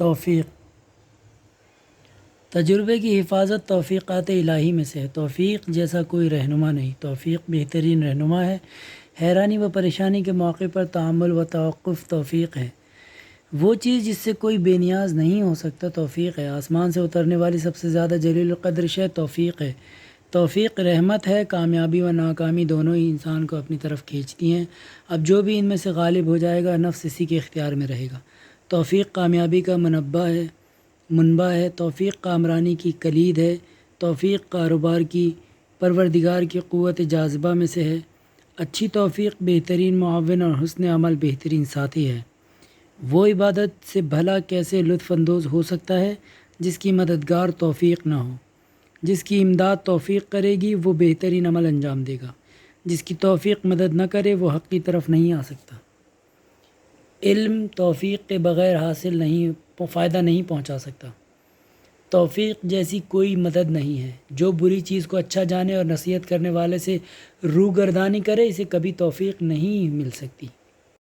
توفیق، تجربے کی حفاظت توفیقات الہی میں سے ہے۔ توفیق جیسا کوئی رہنما نہیں، توفیق بہترین رہنما ہے۔ حیرانی و پریشانی کے موقع پر تحمل و توقف توفیق ہے۔ وہ چیز جس سے کوئی بے نیاز نہیں ہو سکتا توفیق ہے۔ آسمان سے اترنے والی سب سے زیادہ جلیل القدر شے توفیق ہے۔ توفیق رحمت ہے۔ کامیابی و ناکامی دونوں ہی انسان کو اپنی طرف کھینچتی ہیں۔ اب جو بھی ان میں سے غالب ہو جائے گا نفس اسی کے اختیار میں رہے گا۔ توفیق کامیابی کا منبع ہے۔ توفیق کامرانی کی کلید ہے۔ توفیق کاروبار کی پروردگار کی قوت جاذبہ میں سے ہے۔ اچھی توفیق بہترین معاون اور حسن عمل بہترین ساتھی ہے۔ وہ عبادت سے بھلا کیسے لطف اندوز ہو سکتا ہے جس کی مددگار توفیق نہ ہو۔ جس کی امداد توفیق کرے گی وہ بہترین عمل انجام دے گا۔ جس کی توفیق مدد نہ کرے وہ حق کی طرف نہیں آ سکتا۔ علم توفیق کے بغیر فائدہ نہیں پہنچا سکتا۔ توفیق جیسی کوئی مدد نہیں ہے۔ جو بری چیز کو اچھا جانے اور نصیحت کرنے والے سے روگردانی کرے اسے کبھی توفیق نہیں مل سکتی۔